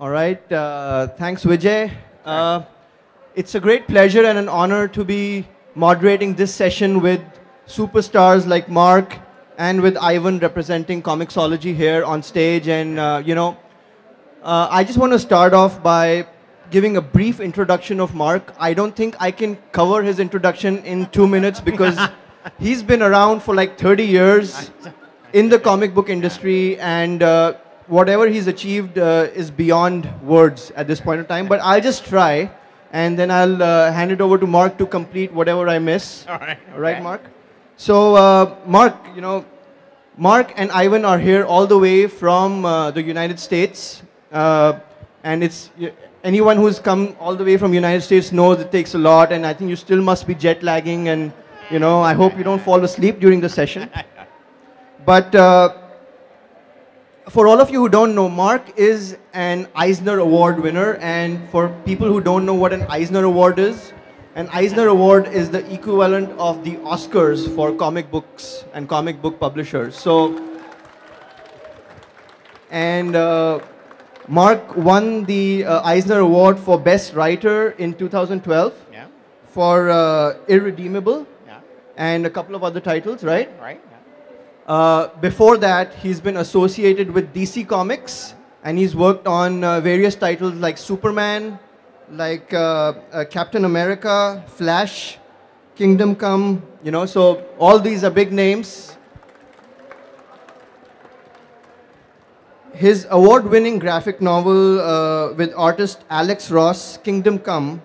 All right. Thanks, Vijay. It's a great pleasure and an honor to be moderating this session with superstars like Mark and with Ivan representing Comixology here on stage. And, I just want to start off by giving a brief introduction of Mark. I don't think I can cover his introduction in 2 minutes because he's been around for like 30 years in the comic book industry, and whatever he's achieved is beyond words at this point in time. But I'll just try, and then I'll hand it over to Mark to complete whatever I miss. All right. All right, Mark? So, Mark, Mark and Ivan are here all the way from the United States. And it's anyone who's come all the way from United States knows it takes a lot, and I think you still must be jet lagging, and I hope you don't fall asleep during the session. But for all of you who don't know, Mark is an Eisner Award winner, and for people who don't know what an Eisner Award is, an Eisner Award is the equivalent of the Oscars for comic books and comic book publishers. So, and Mark won the Eisner Award for Best Writer in 2012 for Irredeemable and a couple of other titles, right? Right. Before that, he's been associated with DC Comics, and he's worked on various titles like Superman, like Captain America, Flash, Kingdom Come, so all these are big names. His award-winning graphic novel with artist Alex Ross, Kingdom Come,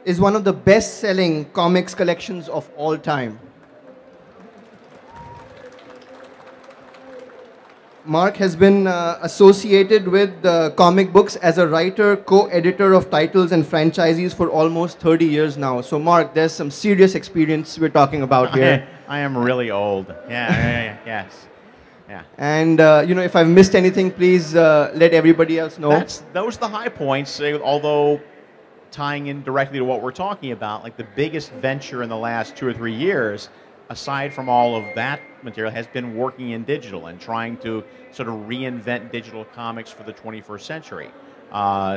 is one of the best-selling comics collections of all time. Mark has been associated with comic books as a writer, co-editor of titles and franchises for almost 30 years now. So, Mark, there's some serious experience we're talking about here. I am really old. Yes. Yeah. And, if I've missed anything, please let everybody else know. Those are the high points, although tying in directly to what we're talking about, like the biggest venture in the last 2 or 3 years, aside from all of that material, has been working in digital and trying to sort of reinvent digital comics for the 21st century.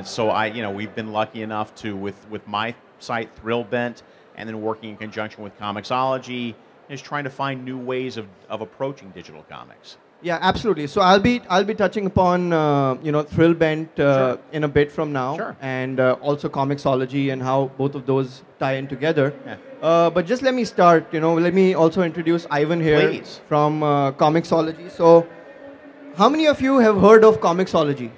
So we've been lucky enough to, with my site, Thrillbent, and then working in conjunction with Comixology, is trying to find new ways of approaching digital comics. Yeah, absolutely. So I'll be touching upon Thrillbent Sure. in a bit from now, Sure. and also Comixology and how both of those tie in together. Yeah. But just let me start. Let me also introduce Ivan here Please. from Comixology. So, how many of you have heard of Comixology?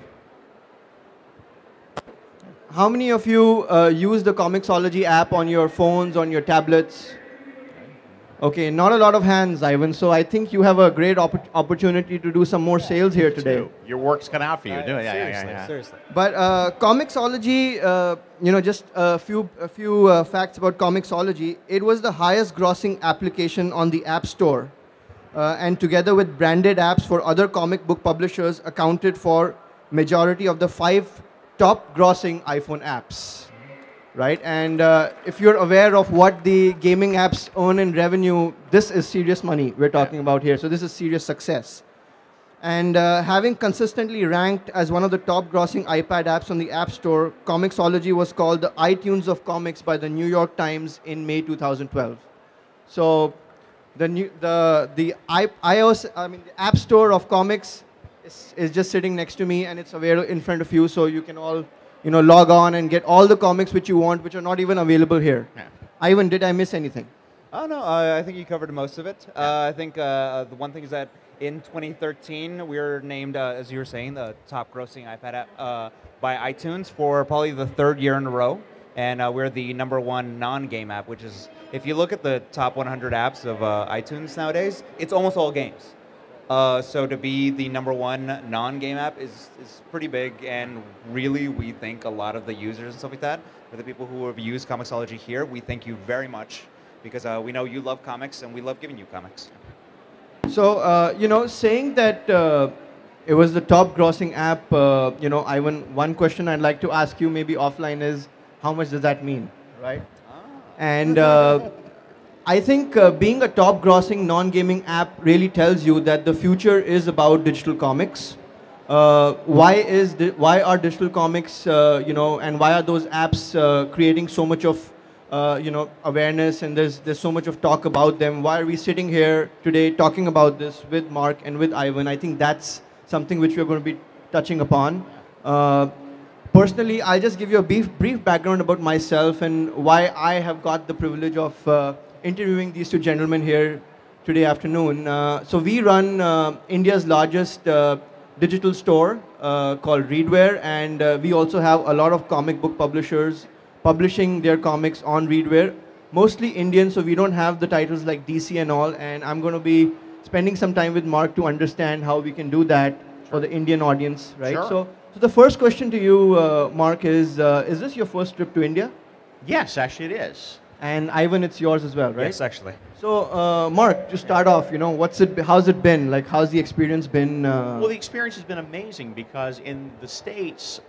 How many of you use the Comixology app on your phones, on your tablets? Okay, not a lot of hands, Ivan. So I think you have a great opportunity to do some more sales here today. Your work's cut out for you. Do it. Seriously. But Comixology, just a few facts about Comixology. It was the highest grossing application on the App Store, and together with branded apps for other comic book publishers, accounted for majority of the 5 top grossing iPhone apps. Right, and if you're aware of what the gaming apps earn in revenue, this is serious money we're talking about here. So this is serious success. And having consistently ranked as one of the top grossing iPad apps on the App Store, Comixology was called the iTunes of comics by the New York Times in May 2012. So the App Store of comics is just sitting next to me, and it's available in front of you, so you can all log on and get all the comics which you want, which are not even available here. Yeah. Ivan, did I miss anything? Oh, no, I think you covered most of it. I think the one thing is that in 2013, we were named, as you were saying, the top grossing iPad app by iTunes for probably the 3rd year in a row. And we're the #1 non-game app, which is, if you look at the top 100 apps of iTunes nowadays, it's almost all games. So to be the #1 non-game app is pretty big, and really we thank a lot of the users and stuff like that. For the people who have used Comixology here, we thank you very much, because we know you love comics and we love giving you comics. So, saying that it was the top grossing app, Ivan, one question I'd like to ask you maybe offline is, how much does that mean, right? And I think being a top grossing non-gaming app really tells you that the future is about digital comics. why are digital comics, and why are those apps creating so much of awareness, and there's so much of talk about them? Why are we sitting here today talking about this with Mark and with Ivan? I think that's something which we're going to be touching upon. Personally, I'll just give you a brief background about myself and why I have got the privilege of interviewing these two gentlemen here today afternoon. So we run India's largest digital store called Readware, and we also have a lot of comic book publishers publishing their comics on Readware, mostly Indian, so we don't have the titles like DC and all, and I'm going to be spending some time with Mark to understand how we can do that for the Indian audience, right? Sure. So the first question to you, Mark, is this your first trip to India? Yes, actually it is. And Ivan, it's yours as well, right? Yes, actually. So, Mark, to start off, how's it been? Like, how's the experience been? Well, the experience has been amazing because in the States,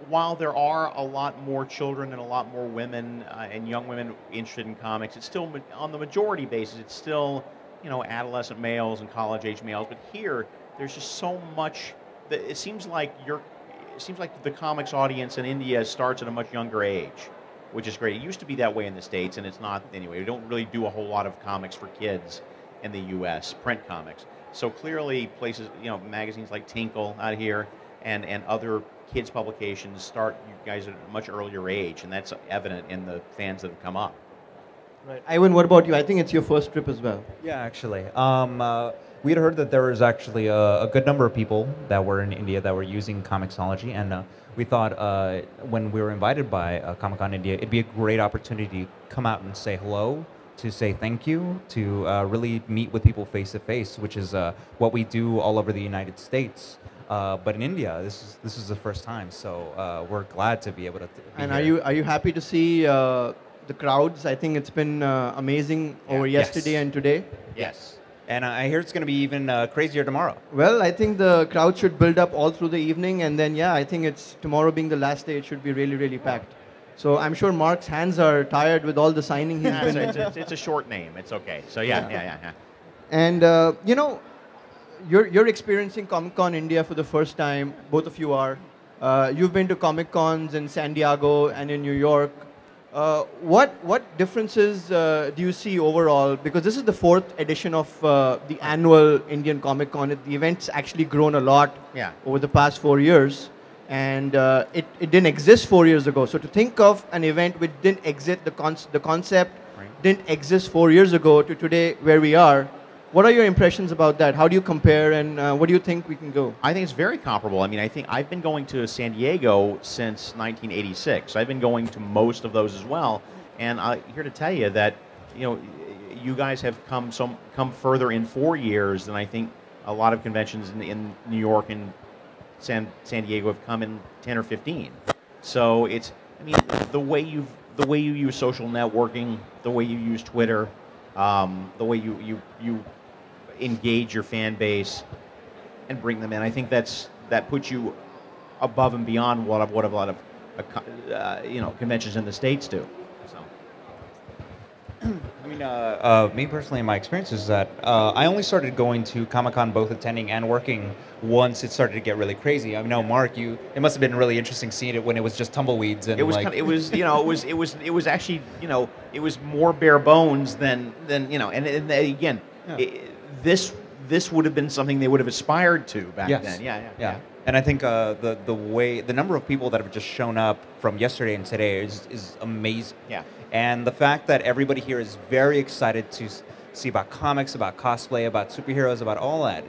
while there are a lot more children and a lot more women and young women interested in comics, it's still, on the majority basis, it's still, adolescent males and college-age males. But here, there's just so much. It seems like the comics audience in India starts at a much younger age, which is great. It used to be that way in the States, and it's not anyway. We don't really do a whole lot of comics for kids in the U.S., print comics. So clearly places, magazines like Tinkle out here and other kids publications start you guys at a much earlier age, and that's evident in the fans that have come up. Right. Ivan, what about you? I think it's your first trip as well. Yeah, actually. We had heard that there was actually a good number of people that were in India that were using Comixology, and we thought when we were invited by Comic-Con India, it'd be a great opportunity to come out and say hello, to say thank you, to really meet with people face to face, which is what we do all over the United States. But in India, this is the first time, so we're glad to be able to. And are you happy to see the crowds? I think it's been amazing over yesterday Yes. and today. Yes. And I hear it's going to be even crazier tomorrow. Well, I think the crowd should build up all through the evening, and then I think it's tomorrow being the last day, it should be really, really packed. So I'm sure Mark's hands are tired with all the signing he's been. It's a short name. It's okay. So yeah. And you're experiencing Comic-Con India for the first time. Both of you are. You've been to Comic-Cons in San Diego and in New York. What differences do you see overall? Because this is the 4th edition of the annual Indian Comic Con. The event's actually grown a lot over the past 4 years, and it didn't exist 4 years ago. So to think of an event which didn't exist, the concept didn't exist 4 years ago to today where we are. What are your impressions about that? How do you compare, and what do you think we can go? I think it's very comparable. I mean, I think I've been going to San Diego since 1986. I've been going to most of those as well, and I'm here to tell you that you guys have come further in 4 years than I think a lot of conventions in New York and San Diego have come in 10 or 15. So the way you use social networking, the way you use Twitter, the way you engage your fan base and bring them in. I think that puts you above and beyond what a lot of conventions in the States do. So. I mean, me personally, my experience is that I only started going to Comic-Con, both attending and working, once it started to get really crazy. I know, Mark, it must have been really interesting seeing it when it was just tumbleweeds and it was it was actually it was more bare bones than and again. Yeah. This would have been something they would have aspired to back then. Yeah. And I think the number of people that have just shown up from yesterday and today is amazing. Yeah. And the fact that everybody here is very excited to see about comics, about cosplay, about superheroes, about all that.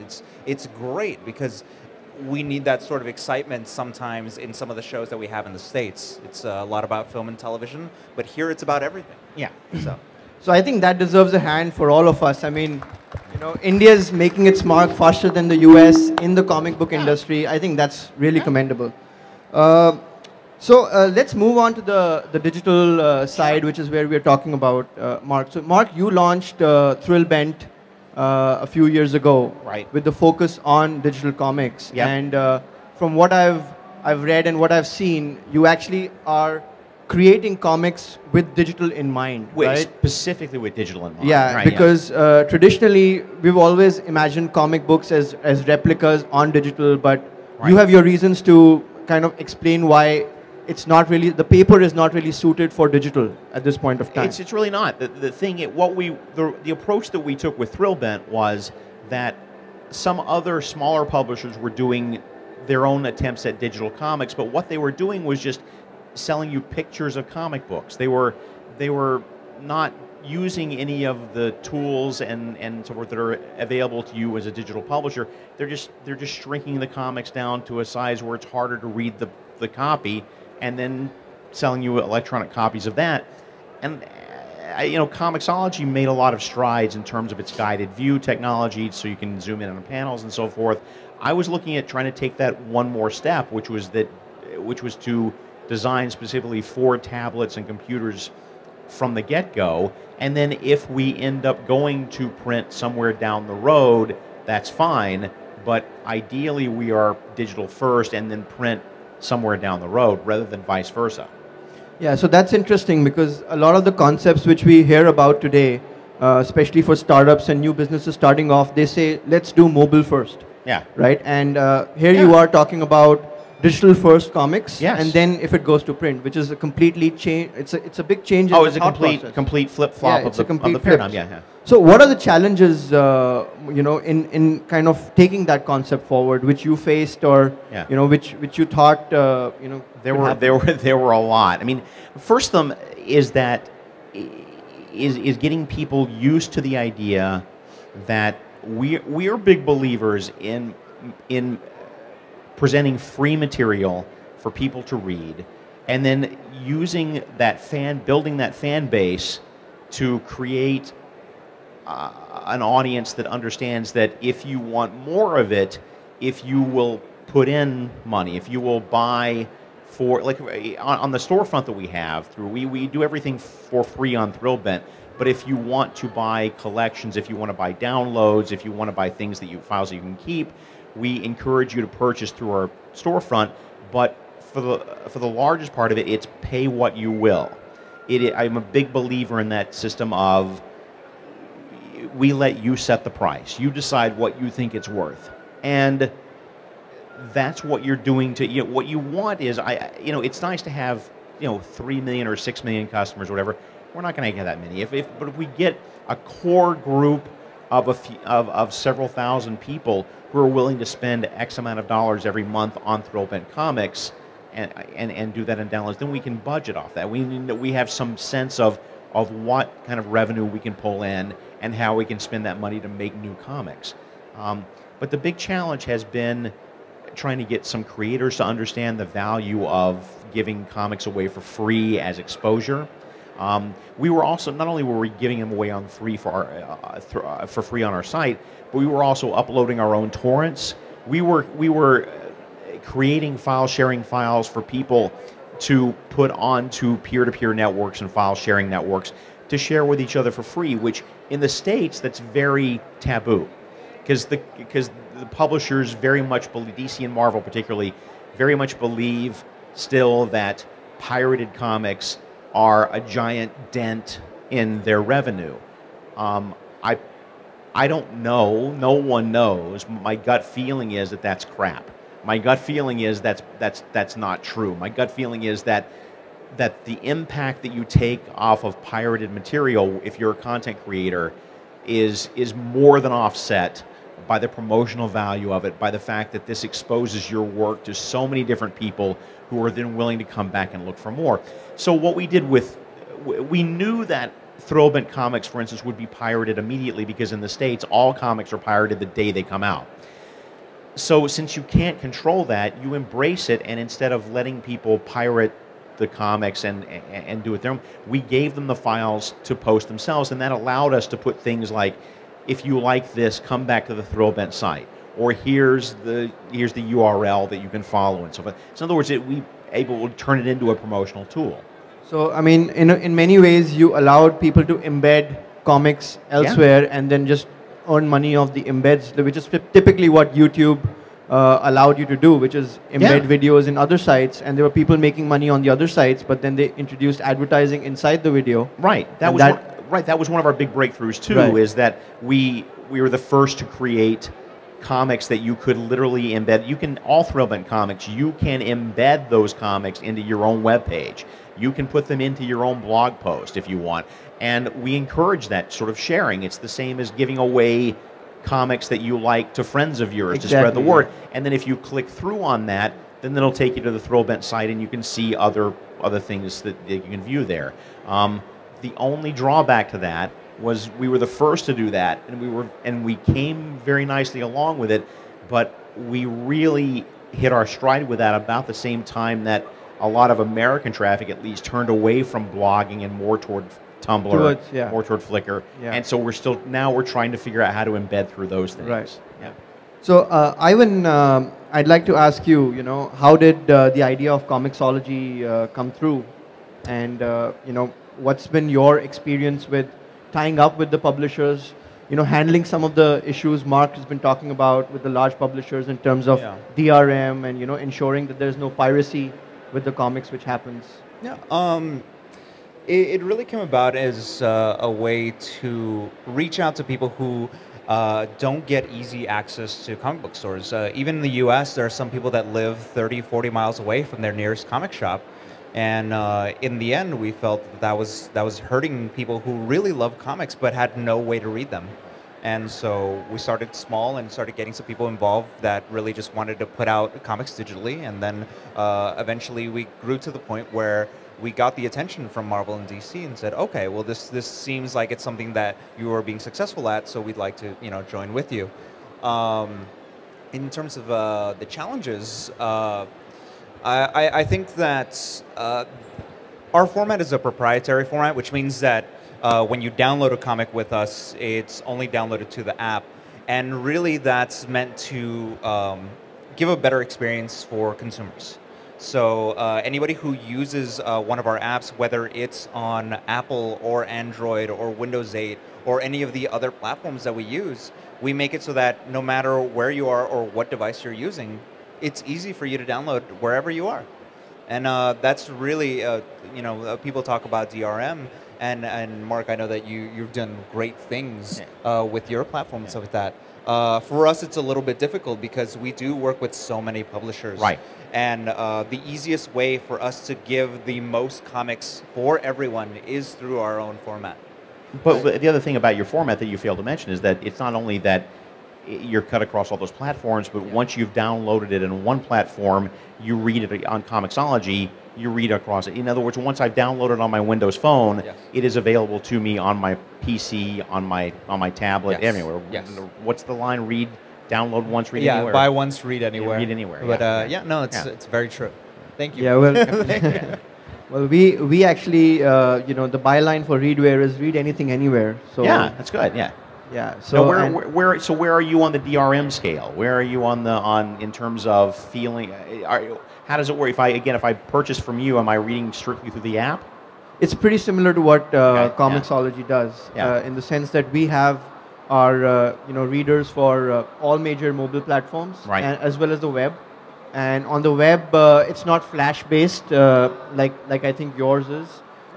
It's great because we need that sort of excitement sometimes in some of the shows that we have in the States. It's a lot about film and television, but here it's about everything. Yeah. So I think that deserves a hand for all of us. I mean, India is making its mark faster than the US in the comic book industry. I think that's really commendable. So let's move on to the digital side, which is where we're talking about, Mark. So Mark, you launched Thrillbent a few years ago, right, with the focus on digital comics. Yep. And from what I've read and what I've seen, you actually are creating comics with digital in mind, right? Specifically with digital in mind. Yeah, right, because traditionally we've always imagined comic books as replicas on digital, but Right. you have your reasons to kind of explain why it's not really, the paper is not really suited for digital at this point of time. It's really not. The thing, the approach that we took with Thrillbent was that some other smaller publishers were doing their own attempts at digital comics, but what they were doing was just selling you pictures of comic books. They were not using any of the tools and so forth that are available to you as a digital publisher. They're just shrinking the comics down to a size where it's harder to read the copy, and then selling you electronic copies of that. And Comixology made a lot of strides in terms of its guided view technology, so you can zoom in on panels and so forth. I was looking at trying to take that one more step, which was to design specifically for tablets and computers from the get-go. And then if we end up going to print somewhere down the road, that's fine. But ideally, we are digital first and then print somewhere down the road rather than vice versa. Yeah, so that's interesting because a lot of the concepts which we hear about today, especially for startups and new businesses starting off, they say, let's do mobile first. Yeah. Right? And here you are talking about digital first comics, yes. and then if it goes to print, which is a completely change, it's a big change in Oh, the it's a thought process. complete flip-flop Yeah, of the flip. paradigm. Yeah. So what are the challenges, in kind of taking that concept forward, which you faced, or Yeah. which you thought, There could were happen? there were a lot. I mean, first of them is that is getting people used to the idea that we are big believers in presenting free material for people to read, and then using building that fan base to create an audience that understands that if you want more of it, if you will put in money, if you will buy for, like on the storefront that we have we do everything for free on Thrillbent, but if you want to buy collections, if you want to buy downloads, if you want to buy things files that you can keep, we encourage you to purchase through our storefront. But for the largest part of it, it's pay what you will. I'm a big believer in that system of we let you set the price. You decide what you think it's worth, and that's what you're doing to what you want is it's nice to have 3 million or 6 million customers or whatever. We're not going to get that many. But if we get a core group of several thousand people who are willing to spend X amount of dollars every month on Thrillbent Comics and do that in downloads, then we can budget off that. We have some sense of what kind of revenue we can pull in and how we can spend that money to make new comics. But the big challenge has been trying to get some creators to understand the value of giving comics away for free as exposure. We were also, not only were we giving them away on free for free on our site, but we were also uploading our own torrents. We were creating file sharing files for people to put onto peer-to-peer networks and file sharing networks to share with each other for free, which in the States that's very taboo, because the publishers very much believe, DC and Marvel particularly, very much believe still that pirated comics are a giant dent in their revenue. I don't know. No one knows. My gut feeling is that that's crap. My gut feeling is that's not true. My gut feeling is that the impact that you take off of pirated material, if you're a content creator, is more than offset by the promotional value of it, by the fact that this exposes your work to so many different people who are then willing to come back and look for more. So what we did we knew that Thrillbent Comics, for instance, would be pirated immediately because in the States, all comics are pirated the day they come out. So since you can't control that, you embrace it, and instead of letting people pirate the comics and do it their own, we gave them the files to post themselves, and that allowed us to put things like, if you like this, come back to the Thrillbent site, or here's the URL that you can follow and so forth. So in other words, we able to turn it into a promotional tool. So I mean, in many ways, you allowed people to embed comics elsewhere and then just earn money off the embeds, which is typically what YouTube allowed you to do, which is embed Yeah. videos in other sites, and there were people making money on the other sites, but then they introduced advertising inside the video. Right. That And was that- right. That was one of our big breakthroughs too. Right. Is that we were the first to create comics that you could literally embed. You can all Thrillbent comics. You can embed those comics into your own web page. You can put them into your own blog post if you want. And we encourage that sort of sharing. It's the same as giving away comics that you like to friends of yours to spread the Exactly, word. yeah. And then if you click through on that, then it'll take you to the Thrillbent site, and you can see other things that you can view there. The only drawback to that was we were the first to do that, and we came very nicely along with it, but we really hit our stride with that about the same time that a lot of American traffic, at least, turned away from blogging and more toward Tumblr, Yeah. more toward Flickr, Yeah. and so we're trying to figure out how to embed through those things. Right. Yeah. So, Ivan, I'd like to ask you, how did the idea of Comixology come through? And, what's been your experience with tying up with the publishers, handling some of the issues Mark has been talking about with the large publishers in terms of Yeah. DRM and, ensuring that there's no piracy with the comics which happens? Yeah. It really came about as a way to reach out to people who don't get easy access to comic book stores. Even in the US, there are some people that live 30, 40 miles away from their nearest comic shop. And in the end, we felt that was hurting people who really love comics but had no way to read them. And so we started small and started getting some people involved that really just wanted to put out comics digitally. And then eventually we grew to the point where we got the attention from Marvel and DC and said, okay, well, this seems like it's something that you are being successful at, so we'd like to join with you. In terms of the challenges, I think that our format is a proprietary format, which means that when you download a comic with us, it's only downloaded to the app. And really that's meant to give a better experience for consumers. So anybody who uses one of our apps, whether it's on Apple or Android or Windows 8 or any of the other platforms that we use, we make it so that no matter where you are or what device you're using, it's easy for you to download wherever you are. And that's really, people talk about DRM, and Mark, I know that you've done great things with your platform and stuff like that. For us, it's a little bit difficult because we do work with so many publishers. Right. And the easiest way for us to give the most comics for everyone is through our own format. But the other thing about your format that you failed to mention is that it's not only that you're cut across all those platforms, but once you've downloaded it in one platform, you read it on Comixology, you read across it. In other words, once I've downloaded on my Windows phone, Yes. it is available to me on my PC, on my tablet, Yes. everywhere. Yes. What's the line? Read, download once, read Yeah, anywhere. buy once, read anywhere. read anywhere, But yeah. no, it's Yeah. it's very true. Thank you. Yeah, well, well, we actually, the byline for Readware is read anything anywhere. So Yeah, that's good. Yeah. yeah. So So and- where are you on the DRM scale? Where are you in terms of feeling? How does it work? If I purchase from you, am I reading strictly through the app? It's pretty similar to what Okay, Comixology does, Yeah. in the sense that we have our readers for all major mobile platforms, Right. as well as the web. And on the web, it's not Flash based like I think yours is.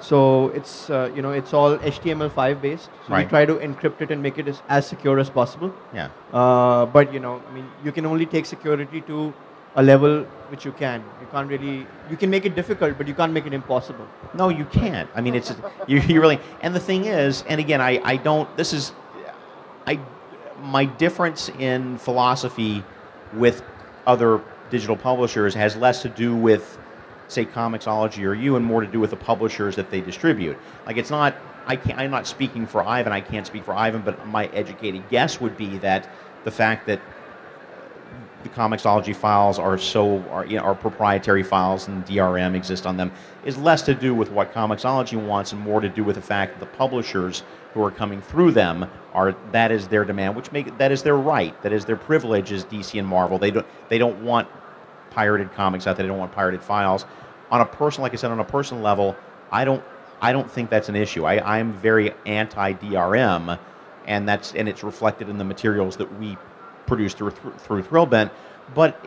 So it's it's all HTML5 based. So we Right. try to encrypt it and make it as secure as possible. Yeah. But you can only take security to a level which you can. You can make it difficult, but you can't make it impossible. No, you can't. I mean, it's you really. And the thing is, and again, I don't. This is, my difference in philosophy with other digital publishers has less to do with, say, Comixology or you, and more to do with the publishers that they distribute. Like, it's not. I'm not speaking for Ivan. I can't speak for Ivan, but my educated guess would be that the fact that the Comixology files are proprietary files and DRM exists on them is less to do with what Comixology wants and more to do with the fact that the publishers who are coming through them that is their demand, that is their right, that is their privilege as DC and Marvel. They don't want pirated comics out there. They don't want pirated files. On a personal level, I don't think that's an issue. I'm very anti-DRM, and it's reflected in the materials that we produce through Thrillbent. but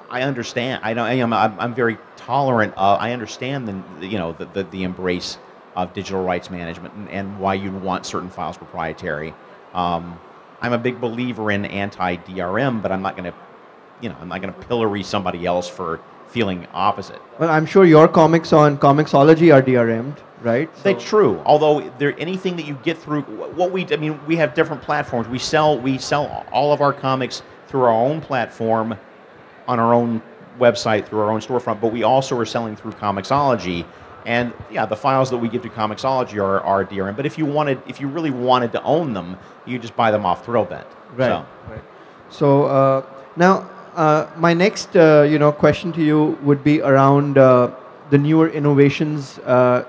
I understand. I'm very tolerant. I understand the embrace of digital rights management and why you'd want certain files proprietary. I'm a big believer in anti-DRM, but I'm not going to pillory somebody else for feeling opposite. Well, I'm sure your comics on Comixology are DRM'd, right? So That's true. Although anything that you get through, we have different platforms. We sell all of our comics through our own platform, on our own website, through our own storefront. But we also are selling through Comixology, and yeah, the files that we give to Comixology are DRM. But if you really wanted to own them, you just buy them off Thrillbent. Right. So. Right. So now, my next question to you would be around the newer innovations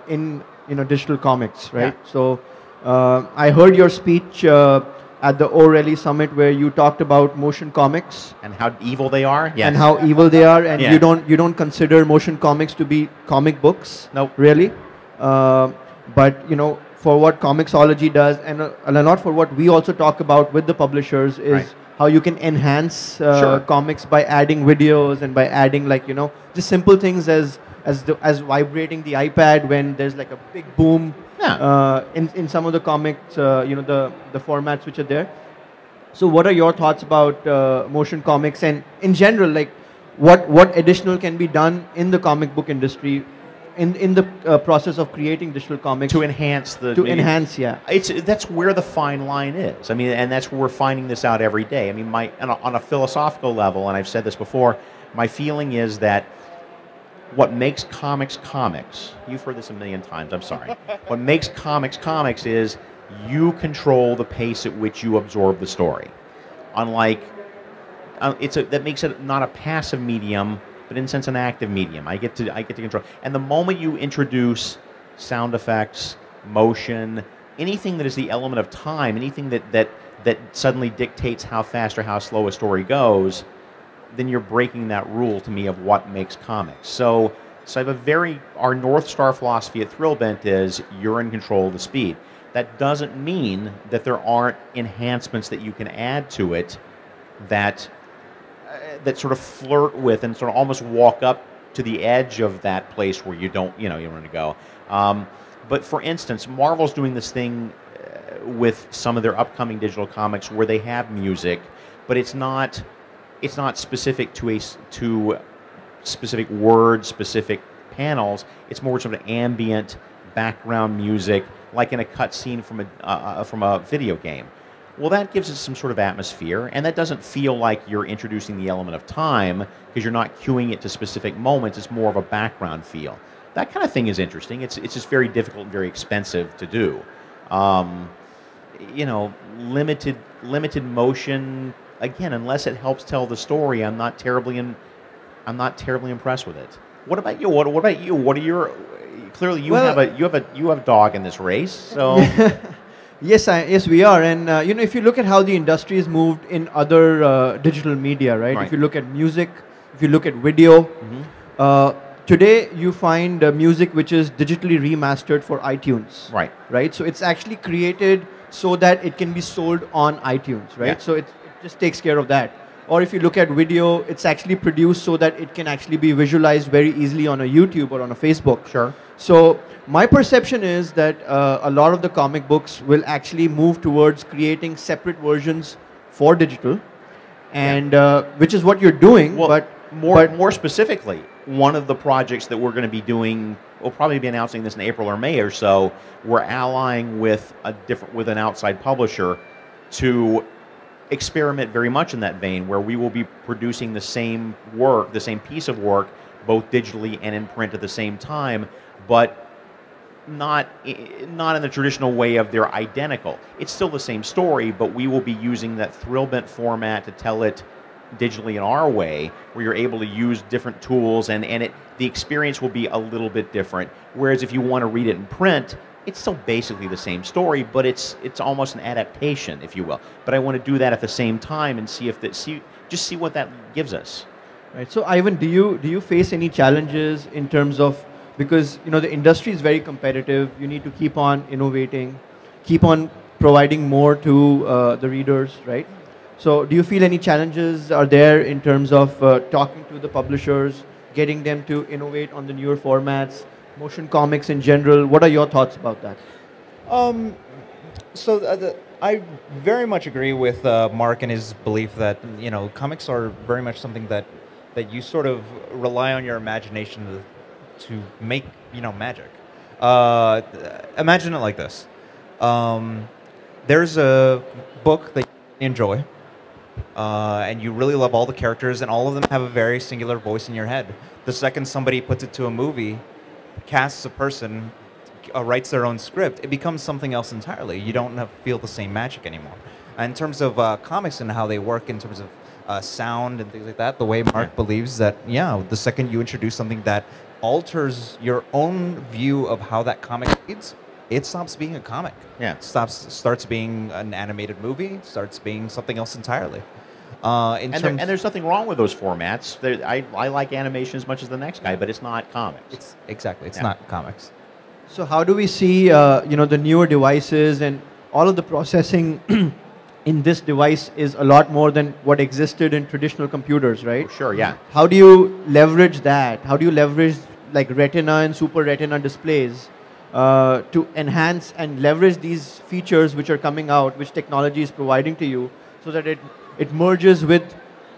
in digital comics, right? Yeah. So I heard your speech at the O'Reilly Summit where you talked about motion comics And how evil they are. Yes. and how evil they are, and Yeah. you don't consider motion comics to be comic books, Nope. really. But for what Comixology does, and a lot for what we also talk about with the publishers is Right. how you can enhance Sure. comics by adding videos and by adding just simple things as vibrating the iPad when there's like a big boom. Yeah. In some of the comics, the formats which are there. So what are your thoughts about motion comics, and in general, like what additional can be done in the comic book industry in the process of creating digital comics To enhance the to enhance, yeah. That's where the fine line is. I mean, and that's where we're finding this out every day. I mean, on a philosophical level, and I've said this before, my feeling is that what makes comics comics, you've heard this a million times, I'm sorry. What makes comics comics is you control the pace at which you absorb the story. Unlike, that makes it not a passive medium, but in a sense an active medium. I get to control. And the moment you introduce sound effects, motion, anything that is the element of time, anything that suddenly dictates how fast or how slow a story goes, then you're breaking that rule to me of what makes comics. So I have our North Star philosophy at Thrillbent is you're in control of the speed. That doesn't mean that there aren't enhancements that you can add to it that sort of flirt with and sort of almost walk up to the edge of that place where you don't want to go. But for instance, Marvel's doing this thing with some of their upcoming digital comics where they have music, but it's not specific to specific words, specific panels. It's more sort of ambient background music, like in a cutscene from a video game. Well, that gives it some sort of atmosphere, and that doesn't feel like you're introducing the element of time because you're not cueing it to specific moments. It's more of a background feel. That kind of thing is interesting. It's just very difficult and very expensive to do. Limited motion. Again, unless it helps tell the story, I'm not terribly impressed with it. What about you? What about you? What are your? Clearly, you have a dog in this race. So Yes, we are, and if you look at how the industry has moved in other digital media, right? Right. If you look at music, if you look at video, today you find music which is digitally remastered for iTunes. Right. Right. So it's actually created so that it can be sold on iTunes, right? Yeah. So it just takes care of that. Or if you look at video, it's actually produced so that it can actually be visualized very easily on a YouTube or on a Facebook. Sure. So my perception is that a lot of the comic books will actually move towards creating separate versions for digital, and which is what you're doing. Well, but more specifically, one of the projects that we're going to be doing, we'll probably be announcing this in April or May or so. We're allying with an outside publisher to experiment very much in that vein, where we will be producing the same piece of work, both digitally and in print at the same time, but not in the traditional way of they're identical. It's still the same story, but we will be using that Thrillbent format to tell it digitally in our way, where you're able to use different tools, and the experience will be a little bit different. Whereas if you want to read it in print, it's still basically the same story, but it's almost an adaptation, if you will. But I want to do that at the same time and see what that gives us. right. So Ivan, do you face any challenges in terms of, because the industry is very competitive, you need to keep on innovating, keep on providing more to the readers, right? So do you feel any challenges are there in terms of talking to the publishers, getting them to innovate on the newer formats, motion comics in general? What are your thoughts about that? I very much agree with Mark and his belief that comics are very much something that you sort of rely on your imagination to make magic. Imagine it like this: there's a book that you enjoy, and you really love all the characters, and all of them have a very singular voice in your head. The second somebody puts it to a movie, casts a person, writes their own script, it becomes something else entirely. You don't feel the same magic anymore. In terms of comics and how they work in terms of sound and things like that, the way Mark believes that, the second you introduce something that alters your own view of how that comic reads, it stops being a comic. Yeah. Starts being an animated movie, starts being something else entirely. And there's nothing wrong with those formats. I like animation as much as the next guy, but it's not comics. It's not comics. So how do we see the newer devices and all of the processing in this device is a lot more than what existed in traditional computers, right? Oh, sure, yeah. How do you leverage that? How do you leverage like Retina and Super Retina displays to enhance and leverage these features which are coming out, which technology is providing to you, so that it merges with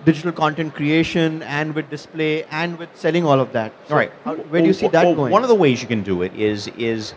digital content creation and with display and with selling all of that? So all right. Where do you see that going? One of the ways you can do it is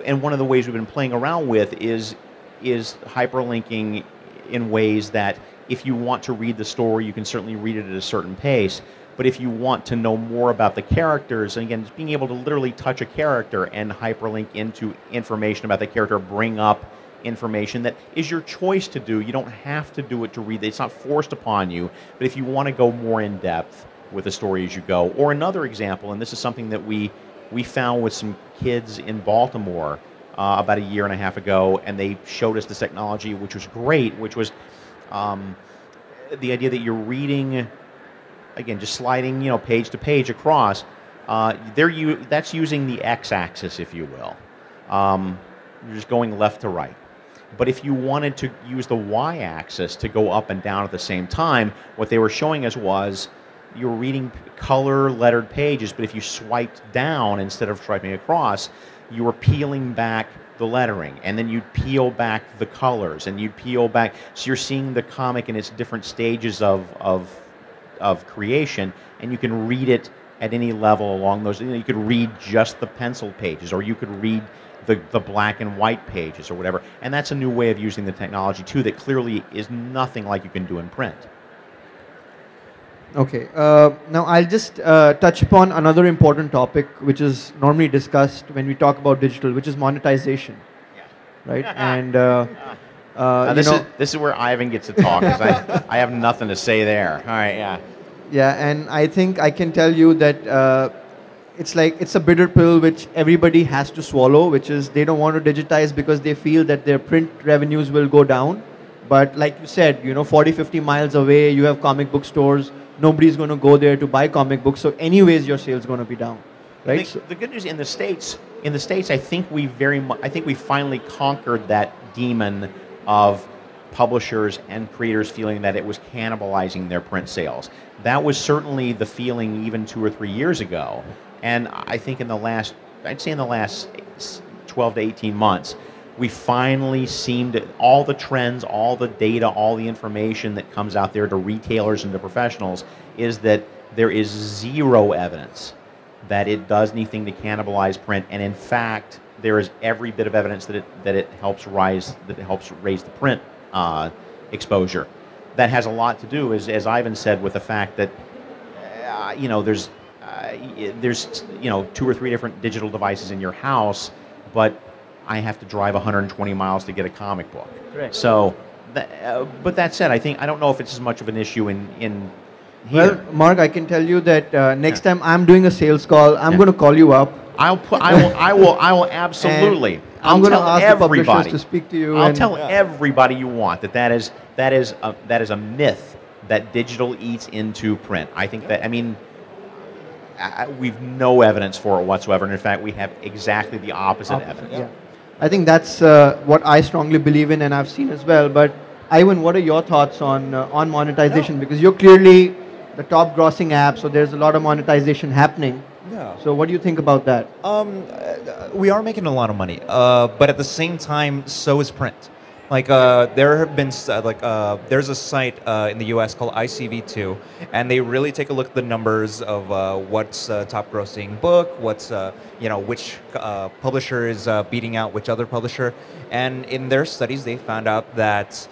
and one of the ways we've been playing around with is hyperlinking in ways that if you want to read the story, you can certainly read it at a certain pace. But if you want to know more about the characters, and again, just being able to literally touch a character and hyperlink into information about the character, bring up information that is your choice to do. You don't have to do it to read it. It's not forced upon you. But if you want to go more in depth with the story as you go, or another example, and this is something that we found with some kids in Baltimore about a year and a half ago, and they showed us this technology, which was great, which was the idea that you're reading, again, just sliding, page to page across. That's using the x-axis, if you will. You're just going left to right. But if you wanted to use the y-axis to go up and down at the same time, what they were showing us was you were reading color lettered pages, but if you swiped down instead of swiping across, you were peeling back the lettering, and then you'd peel back the colors, and you'd peel back. So you're seeing the comic in its different stages of creation, and you can read it at any level along those. You could read just the penciled pages, or you could read the black and white pages or whatever. And that's a new way of using the technology too that clearly is nothing like you can do in print. Okay, now I'll just touch upon another important topic which is normally discussed when we talk about digital, which is monetization, right? And this is where Ivan gets to talk, because I have nothing to say there. All right, yeah. Yeah, and I think I can tell you that it's a bitter pill which everybody has to swallow, which is they don't want to digitize because they feel that their print revenues will go down. But like you said, 40, 50 miles away, you have comic book stores. Nobody's going to go there to buy comic books, so anyways, your sales going to be down, right? The good news in the states, I think we finally conquered that demon of publishers and creators feeling that it was cannibalizing their print sales. That was certainly the feeling even 2 or 3 years ago, and I think in the last 12 to 18 months, we finally seemed all the trends, all the data, all the information that comes out there to retailers and to professionals is that there is zero evidence that it does anything to cannibalize print, and in fact, there is every bit of evidence that it helps raise the print exposure. That has a lot to do, as Ivan said, with the fact that there's 2 or 3 different digital devices in your house, but I have to drive 120 miles to get a comic book. Correct. So, but that said, I don't know if it's as much of an issue in here. Well, Mark, I can tell you that next time I'm doing a sales call, I'm going to call you up. I will absolutely. I'm going to ask the publishers to speak to you. I'll tell everybody you want that is a myth that digital eats into print. I think that, we've no evidence for it whatsoever, and in fact, we have exactly the opposite evidence. Yeah. I think that's what I strongly believe in, and I've seen as well. But Ivan, what are your thoughts on monetization? Because you're clearly the top grossing app, so there's a lot of monetization happening. Yeah. So what do you think about that? We are making a lot of money, but at the same time, so is print. Like there have been there's a site in the U.S. called ICV2, and they really take a look at the numbers of what's top grossing book, what's which publisher is beating out which other publisher, and in their studies they found out that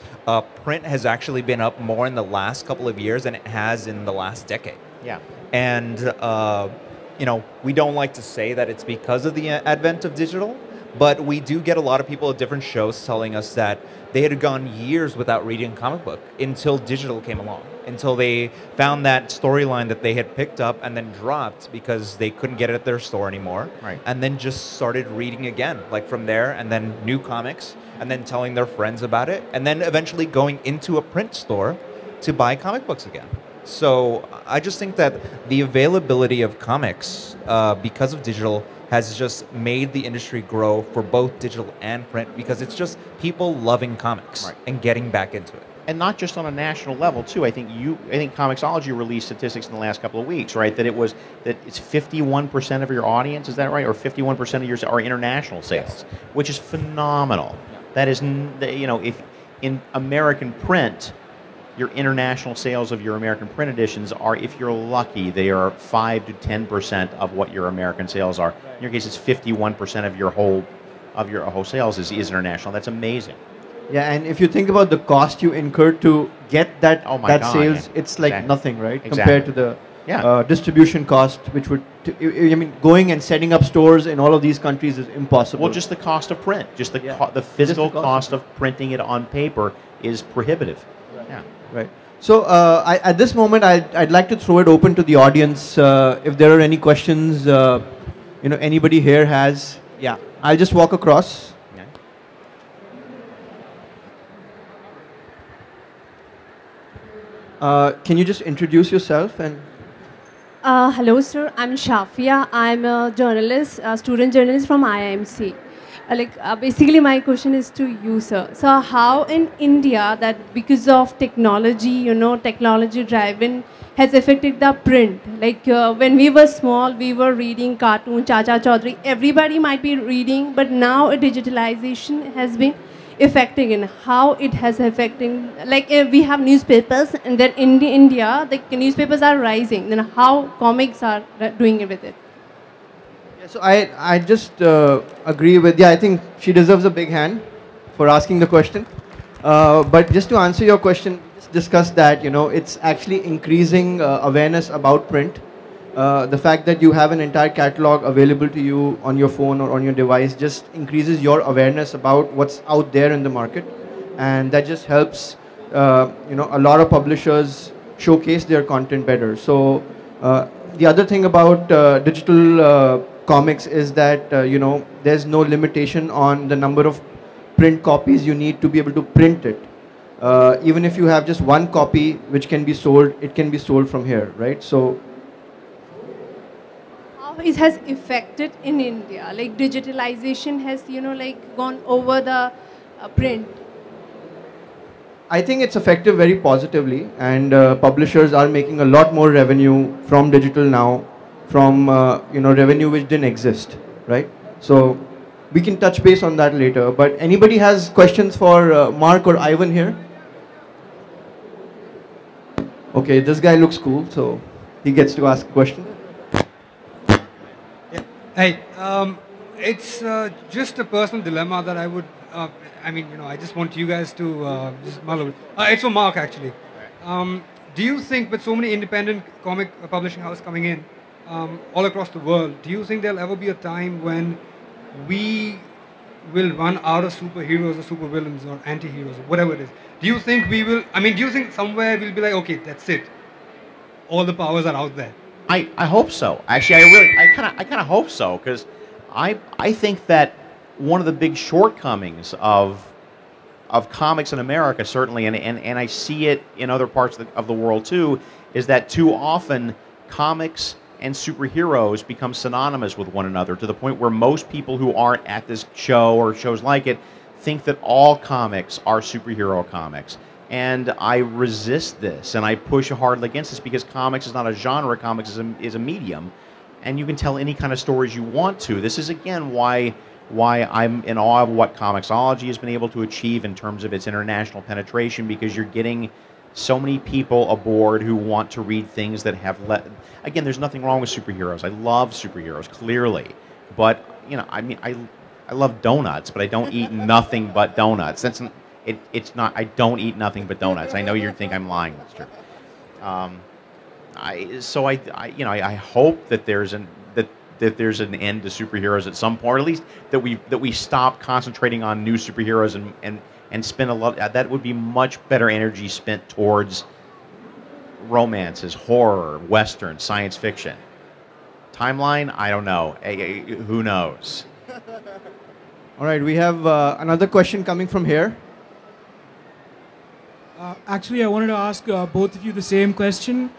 print has actually been up more in the last couple of years than it has in the last decade. Yeah. And we don't like to say that it's because of the advent of digital, but we do get a lot of people at different shows telling us that they had gone years without reading a comic book until digital came along, until they found that storyline that they had picked up and then dropped because they couldn't get it at their store anymore. Right. And then just started reading again, like from there, and then new comics, and then telling their friends about it, and then eventually going into a print store to buy comic books again. So I just think that the availability of comics because of digital has just made the industry grow for both digital and print because it's just people loving comics and getting back into it. And not just on a national level too. I think Comixology released statistics in the last couple of weeks, right? That it's 51% of your audience, is that right? Or 51% of yours are international sales, which is phenomenal. Yeah. That is, if in American print, your international sales of your American print editions are, if you're lucky, they are 5 to 10% of what your American sales are. In your case, it's 51% of your whole sales is international. That's amazing. Yeah, and if you think about the cost you incurred to get that sales, it's like nothing, right? Exactly. Compared to the distribution cost, which would, going and setting up stores in all of these countries is impossible. Well, just the cost of print, just the physical cost of printing it on paper is prohibitive. Right. Yeah. Right. So at this moment, I'd like to throw it open to the audience. If there are any questions, anybody here has. Yeah. I'll just walk across. Can you just introduce yourself and? Hello, sir. I'm Shafia. I'm a journalist, a student journalist from IIMC. Basically, my question is to you, sir. So, how in India that because of technology, technology driven has affected the print? When we were small, we were reading cartoon, Chacha Chaudhary. Everybody might be reading, but now digitalization has been affecting and how it has affecting, we have newspapers and then in India the newspapers are rising, then how comics are doing it with it? Yeah, so I just agree with, I think she deserves a big hand for asking the question, but just to answer your question, just discuss that it's actually increasing awareness about print. The fact that you have an entire catalog available to you on your phone or on your device just increases your awareness about what's out there in the market, and that just helps a lot of publishers showcase their content better. So the other thing about digital comics is that there's no limitation on the number of print copies you need to be able to print it. Even if you have just one copy which can be sold, it can be sold from here, right? So it has affected in India, digitalization has gone over the print. I think it's effective very positively, and publishers are making a lot more revenue from digital now, from revenue which didn't exist, right? So we can touch base on that later. But anybody has questions for Mark or Ivan here? Okay, this guy looks cool, so he gets to ask a question. Hey, it's just a personal dilemma that I would, I just want you guys to just mull over. It's for Mark, actually. Do you think with so many independent comic publishing houses coming in all across the world, do you think there'll ever be a time when we will run out of superheroes or supervillains or anti-heroes or whatever it is? Do you think we will, do you think somewhere we'll be like, okay, that's it. All the powers are out there. I hope so. Actually, I kind of hope so, because I think that one of the big shortcomings of comics in America, certainly, and I see it in other parts of the world too, is that too often comics and superheroes become synonymous with one another, to the point where most people who aren't at this show or shows like it think that all comics are superhero comics. And I resist this, and I push hard against this because comics is not a genre, comics is a medium, and you can tell any kind of stories you want to. This is, again, why I'm in awe of what Comixology has been able to achieve in terms of its international penetration, because you're getting so many people aboard who want to read things that have again, there's nothing wrong with superheroes. I love superheroes, clearly. But, you know, I mean, I love donuts, but I don't eat nothing but donuts. It's not, I don't eat nothing but donuts. I know you think I'm lying, that's true. I hope that there's that there's an end to superheroes at some point, or at least that we stop concentrating on new superheroes and spend a lot. That would be much better energy spent towards romances, horror, western, science fiction. Timeline? I don't know. Who knows? All right, we have another question coming from here. Actually, I wanted to ask both of you the same question.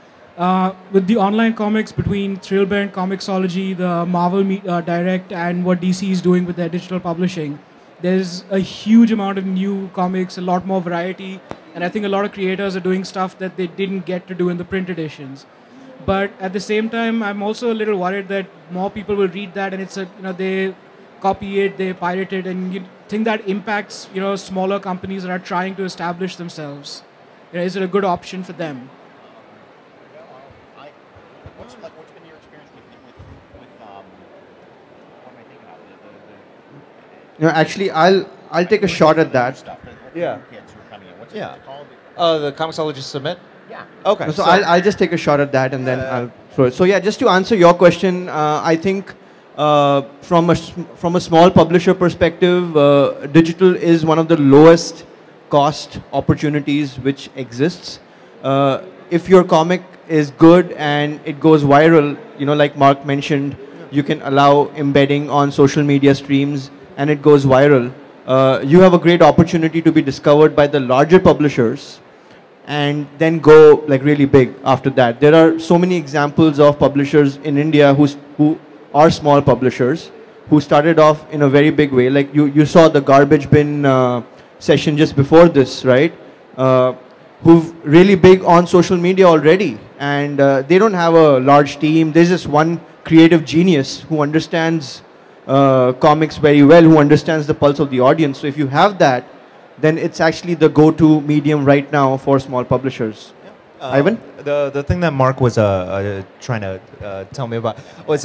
With the online comics between Thrillbent, Comixology, the Marvel Direct, and what DC is doing with their digital publishing, there's a huge amount of new comics, a lot more variety, and I think a lot of creators are doing stuff that they didn't get to do in the print editions. But at the same time, I'm also a little worried that more people will read that, and it's they copy it, they pirate it, and you think that impacts smaller companies that are trying to establish themselves. Is it a good option for them? What's been your experience with what am I thinking of? Actually, I'll take a shot at that. Yeah. Kids who are coming in. What's Yeah. it called? The Comixology Submit? Yeah. Okay. So I'll just take a shot at that, and then I'll throw it. So yeah, just to answer your question, I think from a small publisher perspective, digital is one of the lowest cost opportunities which exists. If your comic is good and it goes viral, like Mark mentioned, you can allow embedding on social media streams and it goes viral. You have a great opportunity to be discovered by the larger publishers and then go like really big after that. There are so many examples of publishers in India who are small publishers who started off in a very big way. Like you saw the garbage bin session just before this, right? Who've really big on social media already, and they don't have a large team. There's just one creative genius who understands comics very well, who understands the pulse of the audience. So if you have that, then it's actually the go-to medium right now for small publishers. Ivan? The thing that Mark was trying to tell me about was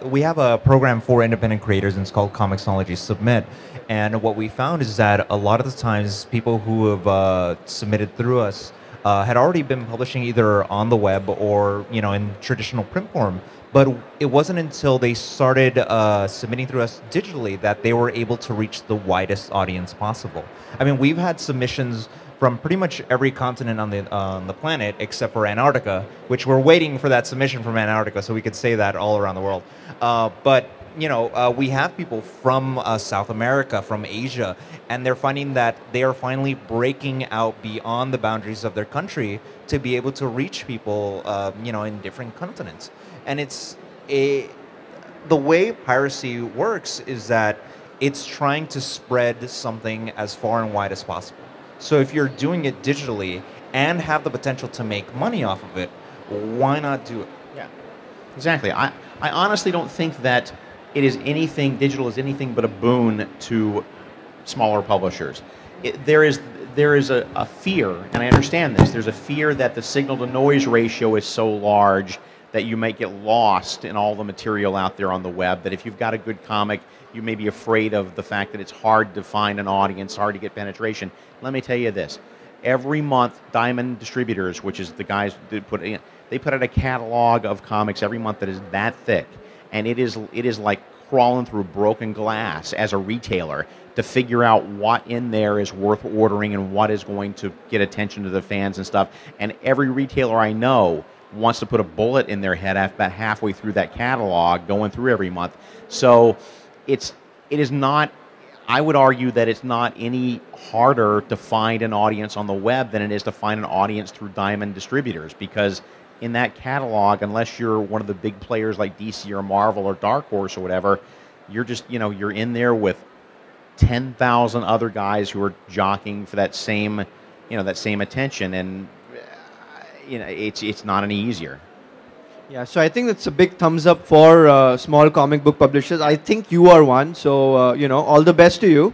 we have a program for independent creators, and it's called Comixology Submit. And what we found is that a lot of the times people who have submitted through us had already been publishing either on the web or in traditional print form. But it wasn't until they started submitting through us digitally that they were able to reach the widest audience possible. I mean, we've had submissions from pretty much every continent on the planet except for Antarctica, which we're waiting for that submission from Antarctica so we could say that all around the world. But we have people from South America, from Asia, and they're finding that they are finally breaking out beyond the boundaries of their country to be able to reach people, in different continents. And the way piracy works is that it's trying to spread something as far and wide as possible. So if you're doing it digitally and have the potential to make money off of it, why not do it? Yeah, exactly. I honestly don't think that digital is anything but a boon to smaller publishers. There is a fear, and I understand this, there's a fear that the signal to noise ratio is so large that you might get lost in all the material out there on the web, that if you've got a good comic, you may be afraid of the fact that it's hard to find an audience, hard to get penetration. Let me tell you this. Every month, Diamond Distributors, which is the guys that they put out a catalog of comics every month that is that thick, and it is like crawling through broken glass as a retailer to figure out what in there is worth ordering and what is going to get attention to the fans and stuff. And every retailer I know wants to put a bullet in their head about halfway through that catalog, going through every month. So it is not, I would argue that it's not any harder to find an audience on the web than it is to find an audience through Diamond Distributors, because in that catalog, unless you're one of the big players like DC or Marvel or Dark Horse or whatever, you're just, you're in there with 10,000 other guys who are jockeying for that same, that same attention, and it's not any easier. Yeah, so I think that's a big thumbs up for small comic book publishers. I think you are one, so all the best to you.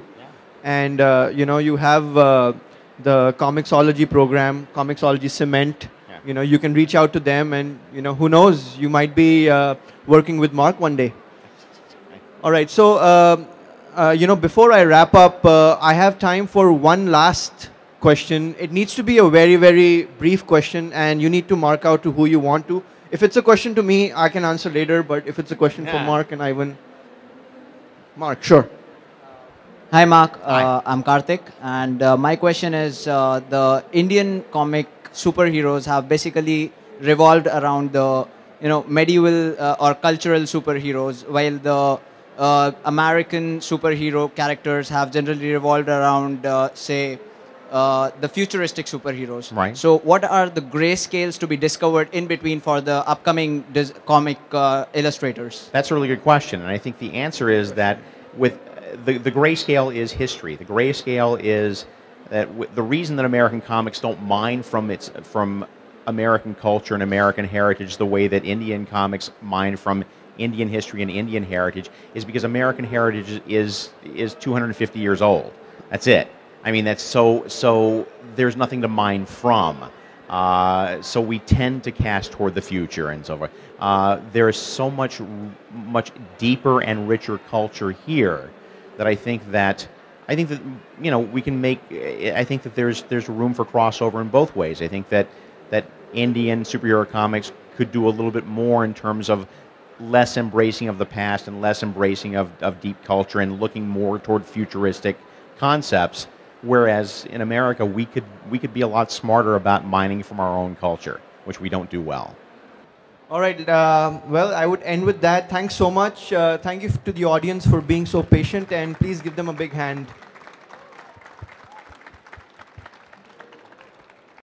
And you have the Comixology program, Comixology Cement. Yeah. You can reach out to them, and who knows, you might be working with Mark one day. All right, so before I wrap up, I have time for one last question. It needs to be a very, very brief question, and you need to mark out to who you want to. If it's a question to me, I can answer later, but if it's a question for Mark and Ivan. Mark, sure. Hi, Mark. Hi. I'm Karthik, and my question is, the Indian comic superheroes have basically revolved around the medieval or cultural superheroes, while the American superhero characters have generally revolved around, say, the futuristic superheroes. Right. So what are the grayscales to be discovered in between for the upcoming comic illustrators? That's a really good question, and I think the answer is that with the grayscale is history. The grayscale is that the reason that American comics don't mine from American culture and American heritage the way that Indian comics mine from Indian history and Indian heritage is because American heritage is 250 years old. That's it. I mean, that's so there's nothing to mine from. So we tend to cast toward the future and so forth. There is so much deeper and richer culture here that I think that we can make. I think that there's room for crossover in both ways. I think that Indian superhero comics could do a little bit more in terms of less embracing of the past and less embracing of deep culture and looking more toward futuristic concepts. Whereas in America, we could be a lot smarter about mining from our own culture, which we don't do well. All right. Well, I would end with that. Thanks so much. Thank you to the audience for being so patient, and please give them a big hand.